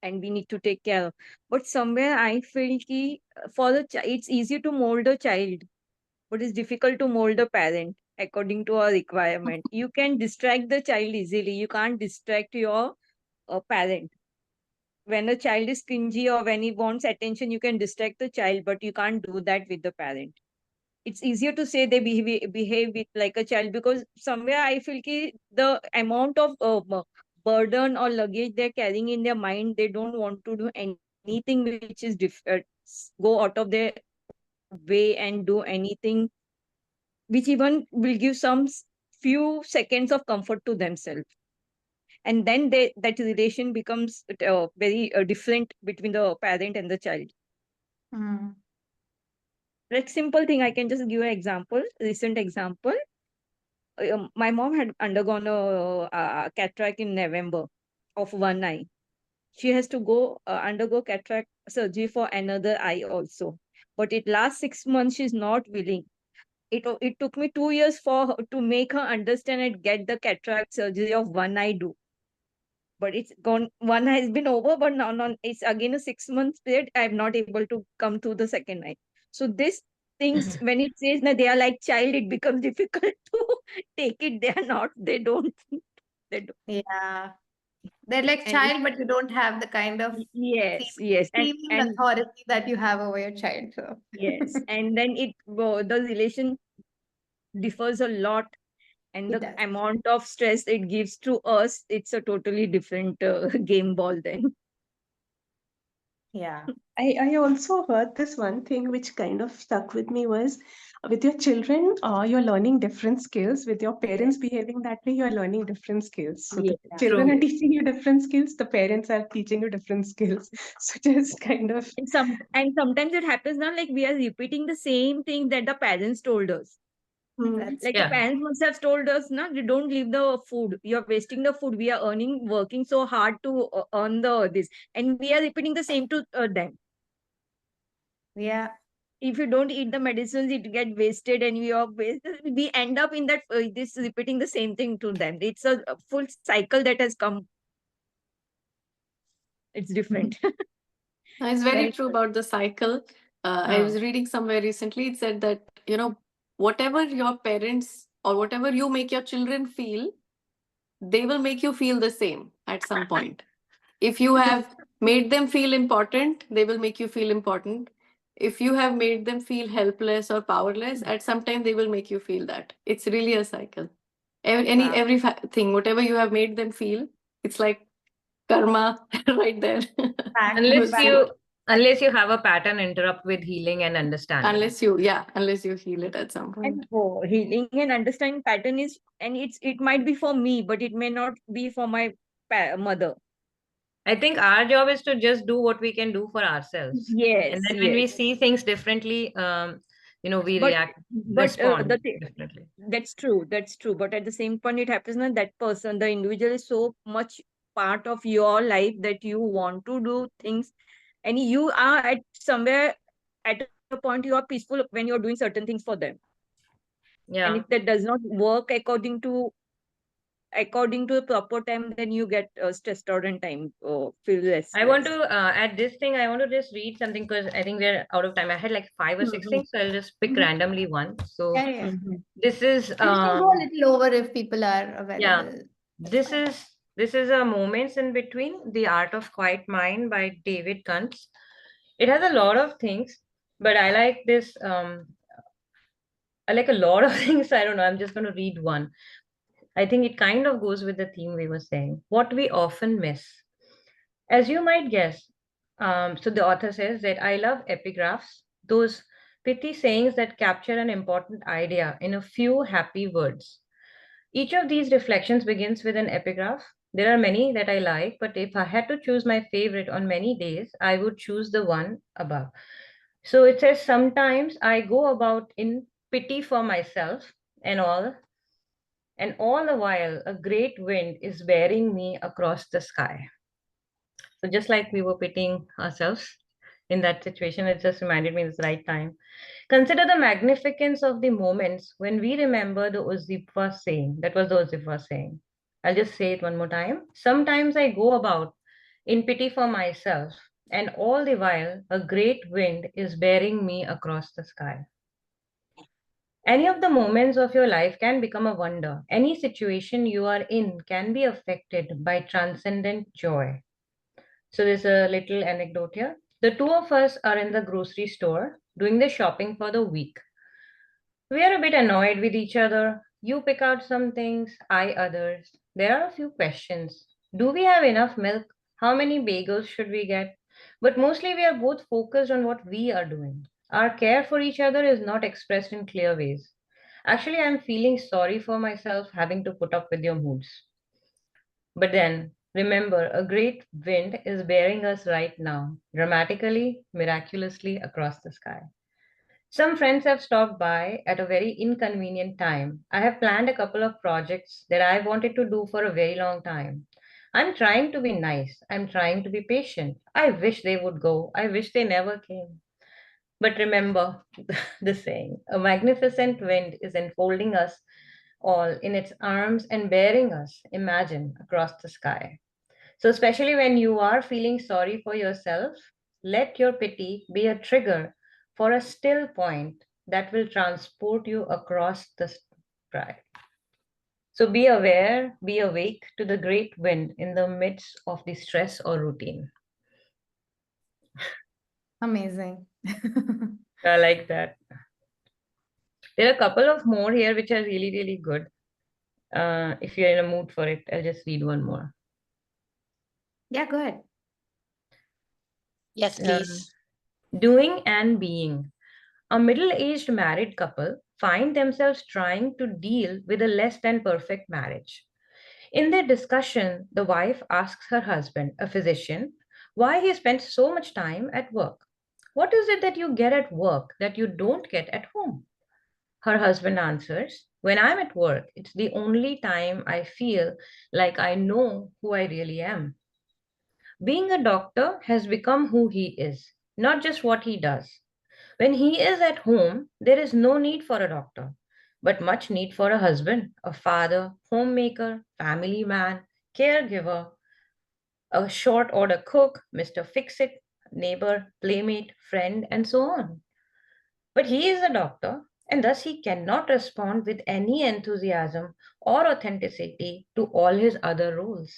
and we need to take care. But somewhere I feel ki for the it's easy to mold a child, but it's difficult to mold a parent according to our requirement. You can distract the child easily. You can't distract your parent. When a child is cringy or when he wants attention, you can distract the child, but you can't do that with the parent. It's easier to say they behave with like a child, because somewhere I feel ki the amount of burden or luggage they're carrying in their mind, they don't want to do anything which is go out of their way way and do anything which even will give some few seconds of comfort to themselves. And then that relation becomes very different between the parent and the child. Mm. Like simple thing, I can just give an example, recent example. My mom had undergone a cataract in November of one eye. She has to go undergo cataract surgery for another eye also. But it last 6 months, she's not willing. It took me 2 years for her to make her understand and get the cataract surgery of one eye do. But it's gone. One has been over, but now it's again a 6 months period. I'm not able to come to the second eye. So this things when it says that they are like child, it becomes difficult to take it. They are not. They don't. They don't. Yeah. They're like And child, but you don't have the kind of yes, seeming and authority that you have over your child. So yes, and then the relation differs a lot, and it the does. amount of stress it gives to us, it's a totally different game ball then. Yeah. I also heard this one thing which kind of stuck with me was with your children, you're learning different skills. With your parents behaving that way, you're learning different skills. So the Yeah. children are True. teaching you different skills, the parents are teaching you different skills. So just kind of And sometimes it happens now, like we are repeating the same thing that the parents told us. That's Like the Yeah. parents must have told us, no, you don't leave the food. You're wasting the food. We are working so hard to earn the this, and we are repeating the same to them. yeah. If you don't eat the medicines, it get wasted, and we end up in that this repeating the same thing to them. It's a full cycle that has come. It's different. It's very Very true good. about the cycle. I Uh, was reading somewhere recently, it said that, whatever your parents or whatever you make your children feel, they will make you feel the same at some point. If you have made them feel important, they will make you feel important. If you have made them feel helpless or powerless, at some time they will make you feel that. It's really a cycle. Wow. Every thing, whatever you have made them feel, it's like karma right there. Back, You will Unless see back. it. you unless you have a pattern interrupt with healing and understanding. Unless you heal it at some point. and healing and understanding pattern is, and it might be for me, but it may not be for my mother. I think our job is to just do what we can do for ourselves. And Yes, then when we yes. see things differently, we But react, the respond thing, differently. that's true, that's true. But at the same point, it happens that that person, the individual, is so much part of your life that you want to do things, and you are at somewhere at a point you are peaceful when you're doing certain things for them. And if Yeah. that does not work according to the proper time, then you get stressed out and time feel I want restless. to, at this thing, I want to just read something because I think we're out of time. I had like five or six Mhm, things, so I'll just pick mhm, randomly one. So Yeah, yeah. mhm. this is, And we can go a little over if people are yeah, available. That's this fine. is this is a Moments in Between, The Art of Quiet Mind by David Kuntz. It has a lot of things, but I like this. I like a lot of things. I don't know. I'm just going to read one. I think it kind of goes with the theme we were saying. What we often miss. As you might guess, so the author says that I love epigraphs, those pithy sayings that capture an important idea in a few happy words. Each of these reflections begins with an epigraph. There are many that I like, but if I had to choose my favorite on many days, I would choose the one above. So it says, sometimes I go about in pity for myself and all the while a great wind is bearing me across the sky. So just like we were pitying ourselves in that situation, it just reminded me this right time. Consider the magnificence of the moments when we remember the Uzzipa saying. That was the Uzzipa saying. I'll just say it one more time. Sometimes I go about in pity for myself, and all the while a great wind is bearing me across the sky. Any of the moments of your life can become a wonder. Any situation you are in can be affected by transcendent joy. So there's a little anecdote here. The two of us are in the grocery store doing the shopping for the week. We are a bit annoyed with each other. You pick out some things, I others. There are a few questions. Do we have enough milk? How many bagels should we get? But mostly we are both focused on what we are doing. Our care for each other is not expressed in clear ways. Actually, I'm feeling sorry for myself having to put up with your moods. But then, remember, a great wind is bearing us right now, dramatically, miraculously across the sky. Some friends have stopped by at a very inconvenient time. I have planned a couple of projects that I wanted to do for a very long time. I'm trying to be nice. I'm trying to be patient. I wish they would go. I wish they never came. But remember the saying, a magnificent wind is enfolding us all in its arms and bearing us, imagine, across the sky. So, especially when you are feeling sorry for yourself, let your pity be a trigger for a still point that will transport you across the sky. So, be aware, be awake to the great wind in the midst of the stress or routine. Amazing. I like that. There are a couple of more here which are really, really good. If you're in a mood for it, I'll just read one more. Yeah, go ahead. Yes, please. Doing and being. A middle aged married couple find themselves trying to deal with a less than perfect marriage. In their discussion, the wife asks her husband, a physician, why he spends so much time at work. What is it that you get at work that you don't get at home? Her husband answers, when I'm at work, it's the only time I feel like I know who I really am. Being a doctor has become who he is, not just what he does. When he is at home, there is no need for a doctor, but much need for a husband, a father, homemaker, family man, caregiver, a short order cook, Mr. Fix It, neighbor, playmate, friend, and so on. But he is a doctor, and thus he cannot respond with any enthusiasm or authenticity to all his other roles.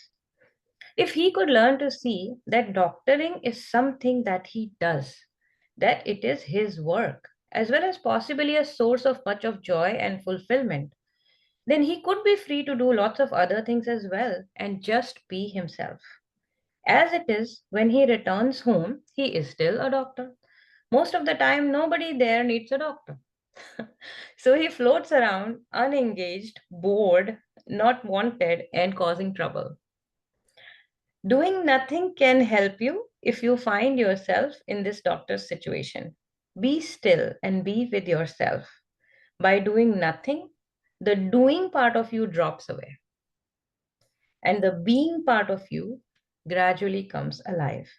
If he could learn to see that doctoring is something that he does, that it is his work, as well as possibly a source of much of joy and fulfillment, then he could be free to do lots of other things as well and just be himself. As it is, when he returns home, he is still a doctor. Most of the time, nobody there needs a doctor. So he floats around unengaged, bored, not wanted, and causing trouble. Doing nothing can help you if you find yourself in this doctor's situation. Be still and be with yourself. By doing nothing, the doing part of you drops away, and the being part of you gradually comes alive.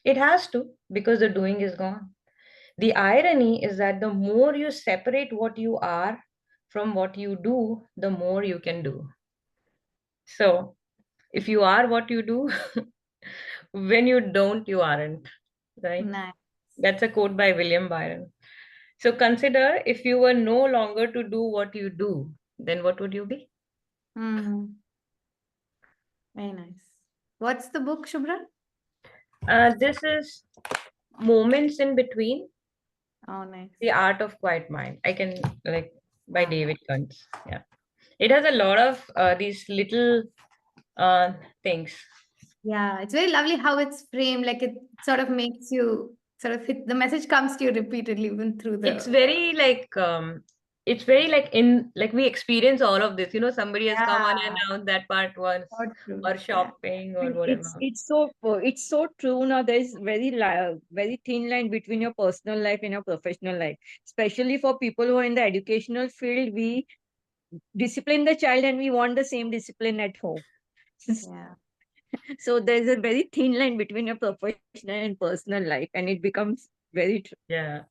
It has to, because the doing is gone. The irony is that the more you separate what you are from what you do, the more you can do. So, if you are what you do, when you don't, you aren't, right? Nice. That's a quote by William Byron. So, consider if you were no longer to do what you do, then what would you be? Mm, very nice. What's the book, Shubhra? This is Moments in Between, Oh, nice. The Art of Quiet Mind. I can, like, by Wow. David Kuntz. Yeah. It has a lot of these little things. Yeah, it's very lovely how it's framed. Like it sort of makes you sort of hit the message comes to you repeatedly even through It's the very like it's very like in like we experience all of this. Somebody has come on and yeah, announced that part once, so true. or Yeah. shopping or And whatever. it's so true now. There is very thin line between your personal life and your professional life, especially for people who are in the educational field. We discipline the child and we want the same discipline at home. Yeah. So there's a very thin line between your professional and personal life, and it becomes very true. Yeah.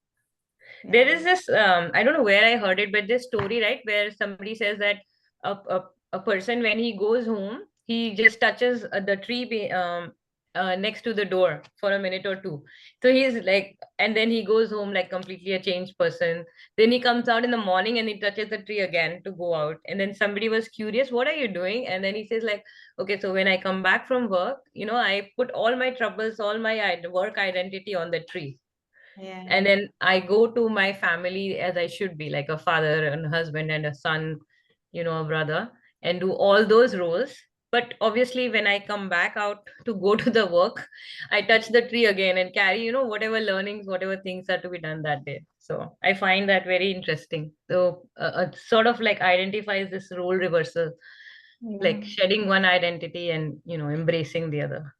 There Yeah. is this I don't know where I heard it, but this story, right, where somebody says that a person when he goes home, he just touches the tree next to the door for a minute or two. So he's like, and then he goes home like completely a changed person. Then he comes out in the morning and he touches the tree again to go out. And then somebody was curious, what are you doing? And then he says like, okay, so when I come back from work, I put all my troubles, all my work identity on the tree, Yeah. and then I go to my family as I should be, like a father and a husband and a son, a brother, and do all those roles. But obviously, when I come back out to go to the work, I touch the tree again and carry, whatever learnings, whatever things are to be done that day. So I find that very interesting. So sort of like identifies this role reversal, like Yeah. shedding one identity and, embracing the other.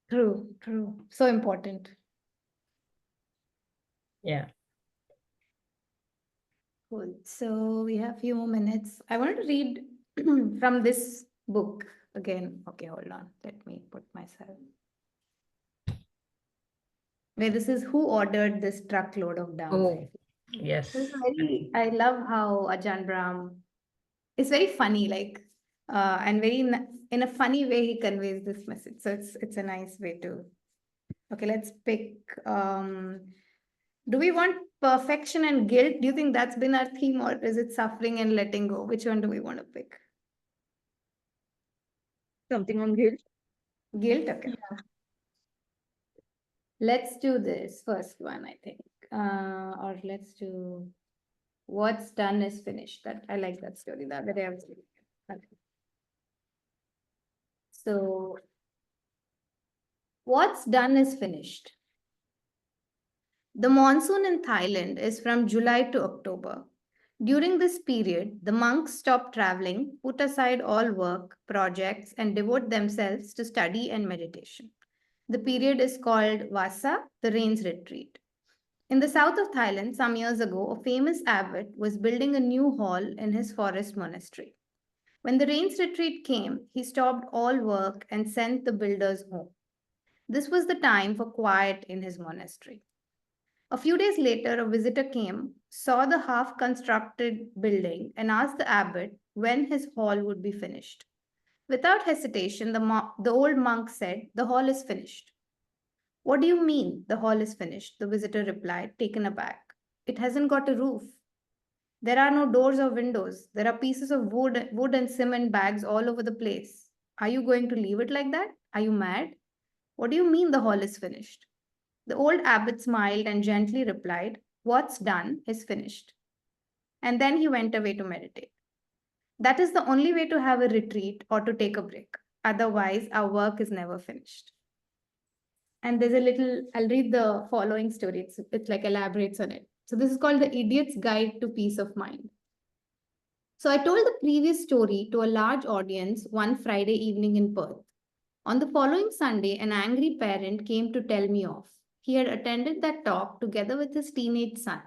True, true. So important. Yeah. Cool. So we have a few more minutes. I wanted to read from this book again. Okay, hold on. Let me put myself. Where this is Who Ordered This Truckload of Downside. Yes. This is I love how Ajahn Brahm is very funny, like, and very in a funny way he conveys this message. So it's a nice way to. Okay, let's pick. Do we want perfection and guilt? Do you think that's been our theme, or is it suffering and letting go? Which one do we want to pick? Something on guilt. Guilt, okay. Let's do this first one, I think. Or let's do what's done is finished. That I like that story. The other day I was reading it. Okay. So what's done is finished. The monsoon in Thailand is from July to October. During this period, the monks stop traveling, put aside all work, projects, and devote themselves to study and meditation. The period is called Vasa, the rains retreat. In the south of Thailand, some years ago, a famous abbot was building a new hall in his forest monastery. When the rains retreat came, he stopped all work and sent the builders home. This was the time for quiet in his monastery. A few days later, a visitor came, saw the half constructed building, and asked the abbot when his hall would be finished. Without hesitation, the old monk said, "The hall is finished." "What do you mean, the hall is finished?" the visitor replied, taken aback. "It hasn't got a roof. There are no doors or windows. There are pieces of wood and cement bags all over the place. Are you going to leave it like that? Are you mad? What do you mean the hall is finished?" The old abbot smiled and gently replied, "What's done is finished." And then he went away to meditate. That is the only way to have a retreat or to take a break. Otherwise, our work is never finished. And there's a little, I'll read the following story. It's like elaborates on it. So this is called The Idiot's Guide to Peace of Mind. So I told the previous story to a large audience one Friday evening in Perth. On the following Sunday, an angry parent came to tell me off. He had attended that talk together with his teenage son.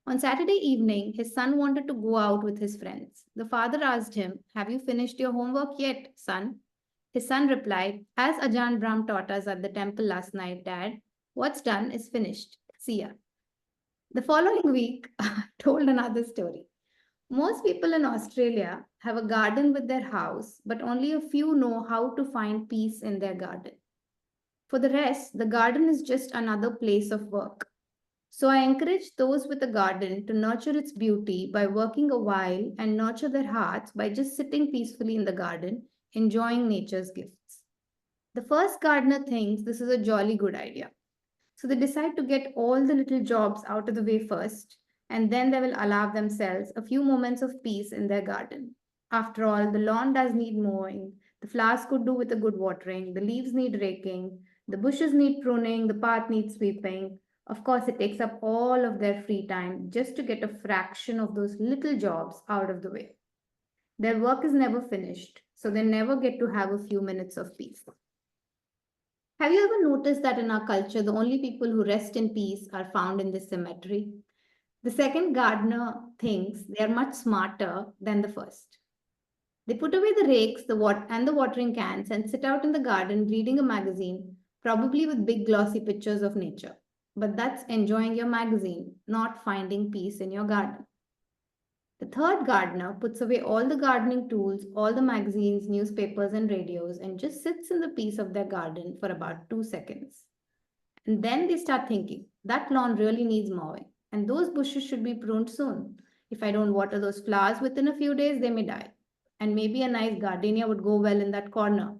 On Saturday evening, his son wanted to go out with his friends. The father asked him, "Have you finished your homework yet, son?" His son replied, "As Ajahn Brahm taught us at the temple last night, Dad, what's done is finished. See ya." The following week, I told another story. Most people in Australia have a garden with their house, but only a few know how to find peace in their garden. For the rest, the garden is just another place of work. So I encourage those with a garden to nurture its beauty by working a while and nurture their hearts by just sitting peacefully in the garden, enjoying nature's gifts. The first gardener thinks this is a jolly good idea. So they decide to get all the little jobs out of the way first, and then they will allow themselves a few moments of peace in their garden. After all, the lawn does need mowing, the flowers could do with a good watering, the leaves need raking, the bushes need pruning, the path needs sweeping. Of course, it takes up all of their free time just to get a fraction of those little jobs out of the way. Their work is never finished, so they never get to have a few minutes of peace. Have you ever noticed that in our culture, the only people who rest in peace are found in this cemetery? The second gardener thinks they are much smarter than the first. They put away the rakes and the watering cans and sit out in the garden reading a magazine, probably with big glossy pictures of nature. But that's enjoying your magazine, not finding peace in your garden. The third gardener puts away all the gardening tools, all the magazines, newspapers, and radios, and just sits in the peace of their garden for about 2 seconds. And then they start thinking, that lawn really needs mowing, and those bushes should be pruned soon. If I don't water those flowers within a few days, they may die. And maybe a nice gardenia would go well in that corner.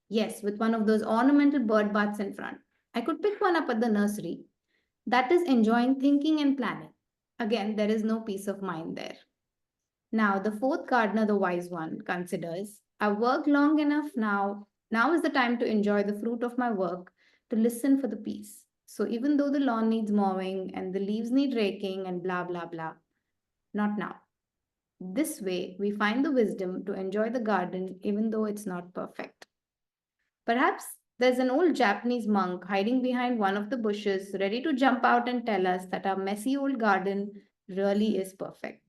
Yes, with one of those ornamental bird baths in front. I could pick one up at the nursery. That is enjoying thinking and planning. Again, there is no peace of mind there. Now, the fourth gardener, the wise one, considers, I've worked long enough now. Now is the time to enjoy the fruit of my work, to listen for the peace. So even though the lawn needs mowing and the leaves need raking and blah, blah, blah, not now. This way, we find the wisdom to enjoy the garden even though it's not perfect. Perhaps there's an old Japanese monk hiding behind one of the bushes, ready to jump out and tell us that our messy old garden really is perfect.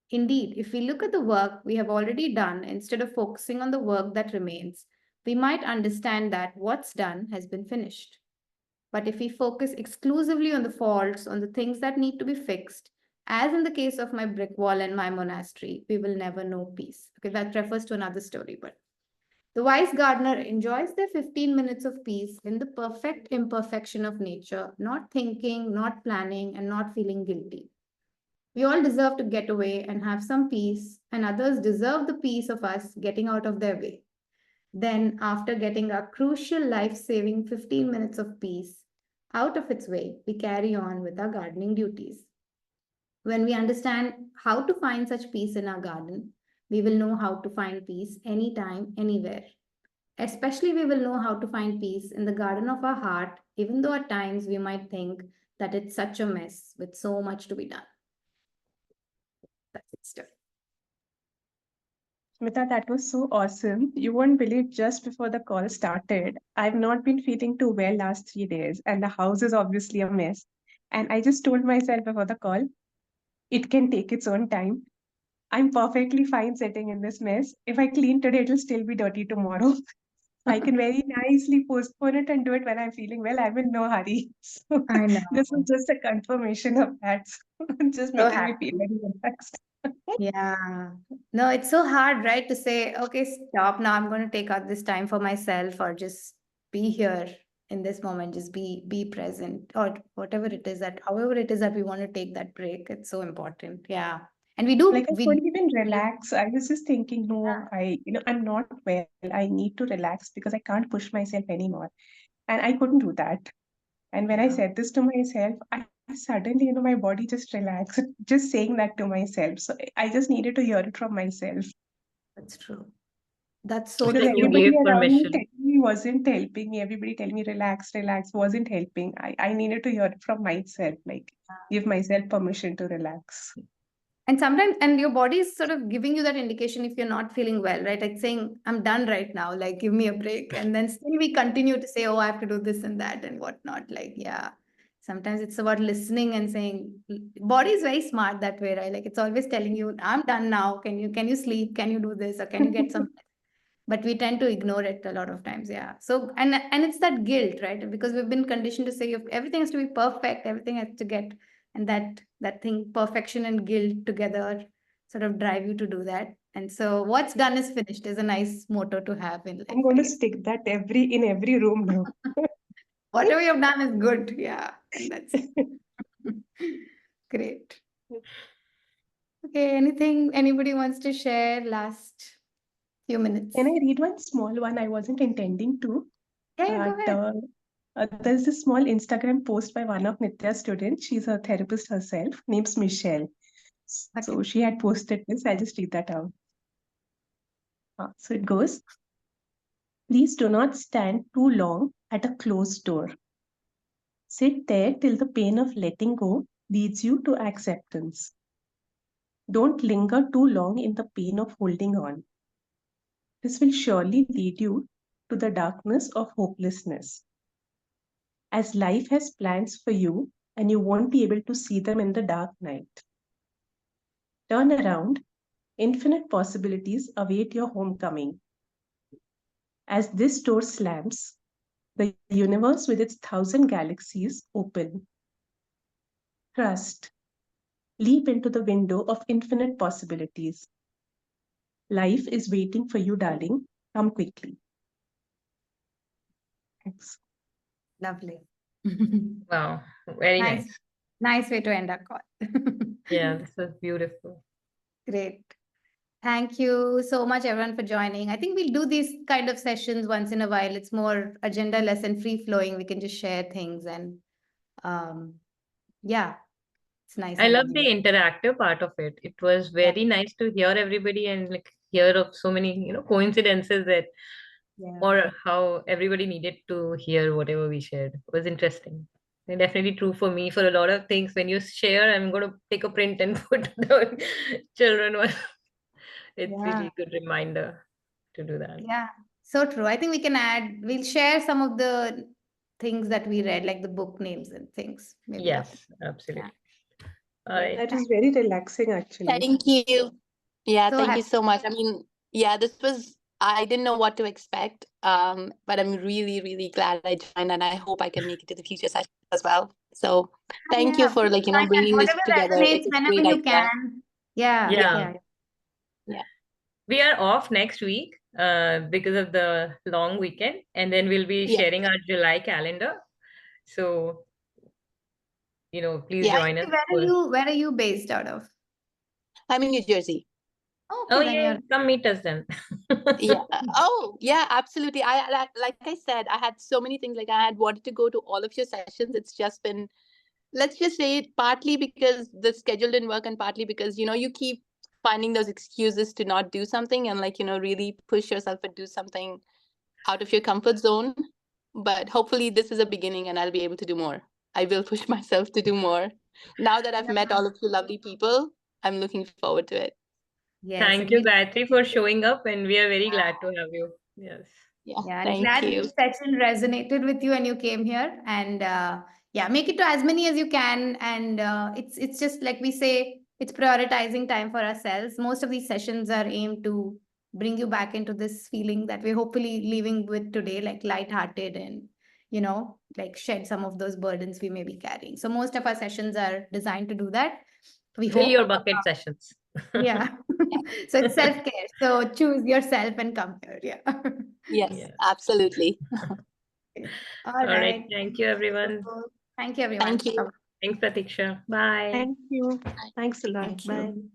Indeed, if we look at the work we have already done instead of focusing on the work that remains, we might understand that what's done has been finished. But if we focus exclusively on the faults, on the things that need to be fixed, as in the case of my brick wall and my monastery, we will never know peace. Okay, that refers to another story, but the wise gardener enjoys their 15 minutes of peace in the perfect imperfection of nature, not thinking, not planning, and not feeling guilty. We all deserve to get away and have some peace, and others deserve the peace of us getting out of their way. Then, after getting our crucial life saving 15 minutes of peace out of its way, we carry on with our gardening duties. When we understand how to find such peace in our garden, we will know how to find peace anytime, anywhere. Especially, we will know how to find peace in the garden of our heart, even though at times we might think that it's such a mess with so much to be done. That's it, Steph. Smitha, that was so awesome. You won't believe, just before the call started, I've not been feeling too well last 3 days, and the house is obviously a mess. And I just told myself before the call, it can take its own time. I'm perfectly fine sitting in this mess. If I clean today, it'll still be dirty tomorrow. I can very nicely postpone it and do it when I'm feeling well. I'm in no hurry. So I know. this was just a confirmation of that. So just So making me feel happy. very relaxed. Yeah. No, it's so hard, right? To say, okay, stop now. I'm going to take out this time for myself or just be here in this moment, just be present or whatever it is that, however it is that we want to take that break. It's so important. Yeah. And we do, Like I we couldn't even relax. I was just thinking, no, I'm not well. I need to relax because I can't push myself anymore. And I couldn't do that. And when I Yeah. said this to myself, I suddenly, my body just relaxed, just saying that to myself. So I just needed to hear it from myself. That's true. That's It's so Because like you true. everybody gave around me permission. telling me wasn't helping me. Everybody telling me relax, relax wasn't helping. I needed to hear it from myself, like give myself permission to relax. And sometimes, and your body is sort of giving you that indication if you're not feeling well, right? It's saying, I'm done right now, like give me a break. And then still we continue to say, oh, I have to do this and that and whatnot. Like, yeah. Sometimes it's about listening and saying, body is very smart that way, right? Like it's always telling you, I'm done now. Can you sleep? Can you do this? Or can you get some? But we tend to ignore it a lot of times. Yeah. So, and it's that guilt, right? Because we've been conditioned to say if everything has to be perfect, everything has to get, and that thing, perfection and guilt together sort of drive you to do that. And so what's done is finished is a nice motto to have in I'm life, going I to guess. stick that in every room now. Whatever you've done is good. Yeah. And that's great. Okay. Anything anybody wants to share last few minutes? Can I read one small one? I wasn't intending to, Yeah, go but ahead. there's a small Instagram post by one of Nitya's students. She's a therapist herself, name's Michelle. Okay. So she had posted this. I'll just read that out. So it goes, please do not stand too long at a closed door. Sit there till the pain of letting go leads you to acceptance. Don't linger too long in the pain of holding on. This will surely lead you to the darkness of hopelessness. As life has plans for you, and you won't be able to see them in the dark night. Turn around, infinite possibilities await your homecoming. As this door slams, the universe with its 1,000 galaxies open. Trust. Leap into the window of infinite possibilities. Life is waiting for you, darling. Come quickly. Thanks. Lovely. Wow, very Nice, nice. nice way to end our call. Yeah, this was beautiful. Great. Thank you so much, everyone, for joining. I think we'll do these kind of sessions once in a while. It's more agenda-less and free-flowing. We can just share things and yeah, it's nice I love having the you. interactive part of it. It was Yeah, very nice to hear everybody and like hear of so many, coincidences that, Yeah. or how everybody needed to hear whatever we shared. It was interesting. And definitely true for me for a lot of things. When you share, I'm going to take a print and put the children one. It's Yeah. really good reminder to do that. Yeah, so true. I think we can we'll share some of the things that we read, like the book names and things, maybe after. Yes, absolutely. All Yeah, right. that was very relaxing, actually. Thank you. Yeah, So thank you happy. so much. I mean, yeah, I didn't know what to expect. But I'm really, really glad I joined, and I hope I can make it to the future sessions as well. So thank you Yeah, for, please join and bringing this whatever together. resonates It's a whenever great you idea. can. Yeah, Yeah. yeah. Yeah. We are off next week because of the long weekend, and then we'll be Yeah. sharing our July calendar. So, please Yeah. join us. Where are you based out of? I'm in New Jersey. Okay, Oh, then yeah, you're come meet us then. Yeah. Oh, yeah, absolutely. Like I said, I had so many things. Like I had wanted to go to all of your sessions. It's just been, let's just say, partly because the schedule didn't work, and partly because you keep finding those excuses to not do something, and really push yourself and do something out of your comfort zone. But hopefully this is a beginning, and I'll be able to do more. I will push myself to do more. Now that I've met all of you lovely people, I'm looking forward to it. yes. Thank And you, we Gayatri, for showing up, and we are very glad to have you. Yes. Yeah. Yeah, and Thank glad you. this session resonated with you and you came here. And yeah, make it to as many as you can. And it's just like we say, it's prioritizing time for ourselves. Most of these sessions are aimed to bring you back into this feeling that we're hopefully leaving with today, like lighthearted and like shed some of those burdens we may be carrying. So most of our sessions are designed to do that. We Fill hope. your bucket sessions. Yeah. So it's self-care. So choose yourself and come here. Yeah. Yes, Yeah. absolutely. All All right. right. Thank you, everyone. So, thank you, everyone. Thank you. Thanks, Pratiksha. Bye. Thank you. Thanks a lot. Thank Bye. you.